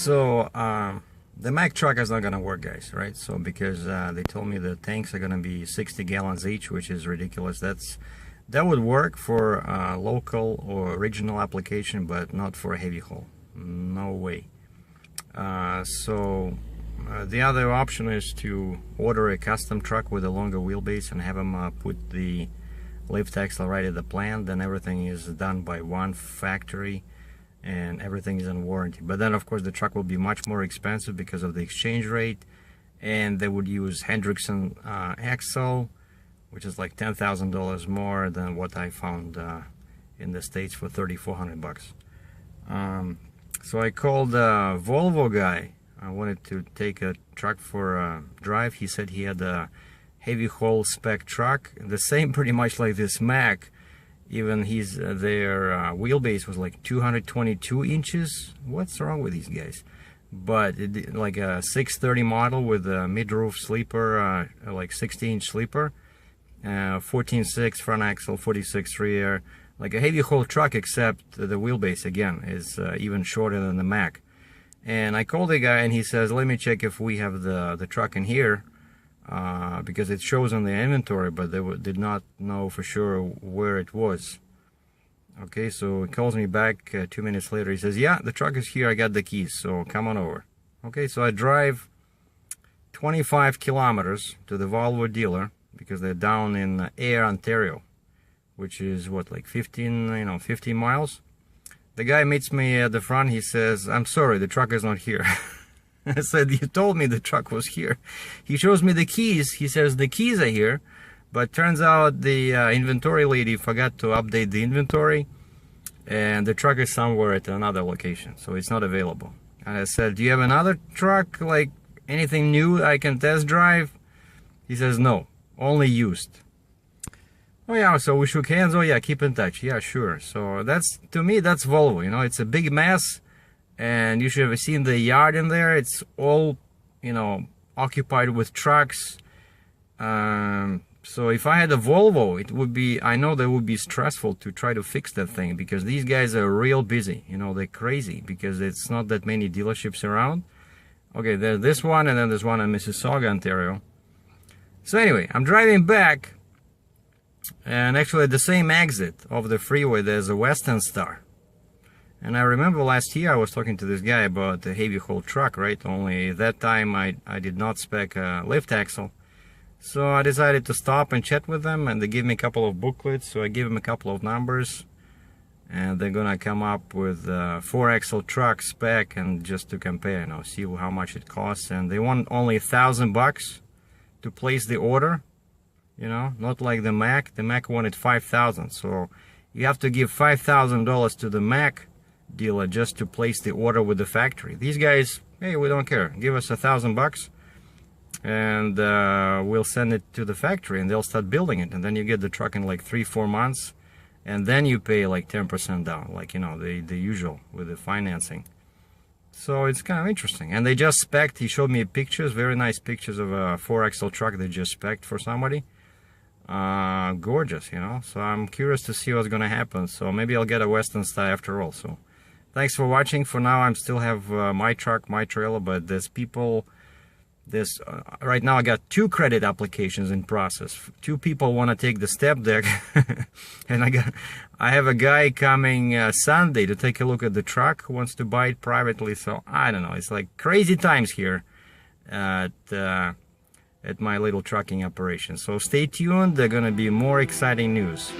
So the Mack truck is not gonna work, guys, right? So because they told me the tanks are gonna be 60 gallons each, which is ridiculous. That would work for local or regional application, but not for a heavy haul. No way. The other option is to order a custom truck with a longer wheelbase and have them put the lift axle right at the plant. Then everything is done by one factory and everything is in warranty. But then of course the truck will be much more expensive because of the exchange rate, and they would use Hendrickson axle, which is like $10,000 more than what I found in the States for $3,400. So I called the Volvo guy. I wanted to take a truck for a drive. He said he had a heavy haul spec truck, the same pretty much like this Mack. Even their wheelbase was like 222 inches. What's wrong with these guys? But like a 630 model with a mid-roof sleeper, like 16-inch sleeper, 14.6 front axle, 46 rear, like a heavy haul truck, except the wheelbase again is even shorter than the Mack. And I called the guy and he says, let me check if we have the truck in here, because it shows on the inventory, but they did not know for sure where it was. Okay, so he calls me back 2 minutes later. He says, yeah, the truck is here, I got the keys, so come on over. Okay, so I drive 25 kilometers to the Volvo dealer, because they're down in Ayr, Ontario, which is what, like 15 miles. The guy meets me at the front. He says, I'm sorry, the truck is not here. I said, you told me the truck was here. He shows me the keys. He says the keys are here, but turns out the inventory lady forgot to update the inventory, and the truck is somewhere at another location, so it's not available. And I said, do you have another truck, like anything new I can test drive? He says, no, only used. Oh yeah, so we shook hands. Oh yeah, keep in touch. Yeah, sure. So to me, that's Volvo. It's a big mess, and you should have seen the yard in there. It's all, occupied with trucks. So if I had a Volvo, it would be, I know that would be stressful to try to fix that thing, because these guys are real busy. They're crazy because it's not that many dealerships around. Okay, there's this one, and then there's one in Mississauga, Ontario. So anyway, I'm driving back. And actually at the same exit of the freeway there's a Western Star. And I remember last year I was talking to this guy about the heavy haul truck, right? Only that time I did not spec a lift axle. So I decided to stop and chat with them, and they gave me a couple of booklets. So I gave them a couple of numbers, and they're gonna come up with a 4-axle truck spec, and just to compare, see how much it costs. And they want only $1,000 to place the order. Not like the Mack. The Mack wanted $5,000, so you have to give $5,000 to the Mack dealer just to place the order with the factory. These guys, hey, we don't care. Give us $1,000, and we'll send it to the factory, and they'll start building it, and then you get the truck in like 3-4 months, and then you pay like 10% down, like the usual with the financing. So it's kind of interesting. And they just spec'd. He showed me pictures, very nice pictures of a 4-axle truck they just spec'd for somebody. Gorgeous, so I'm curious to see what's gonna happen. So maybe I'll get a Western Star after all. So thanks for watching. For now, I still have my truck, my trailer, but there's people, right now I got 2 credit applications in process. 2 people want to take the step deck and I have a guy coming Sunday to take a look at the truck, who wants to buy it privately. So I don't know, it's like crazy times here at my little trucking operation. So stay tuned, there's gonna be more exciting news.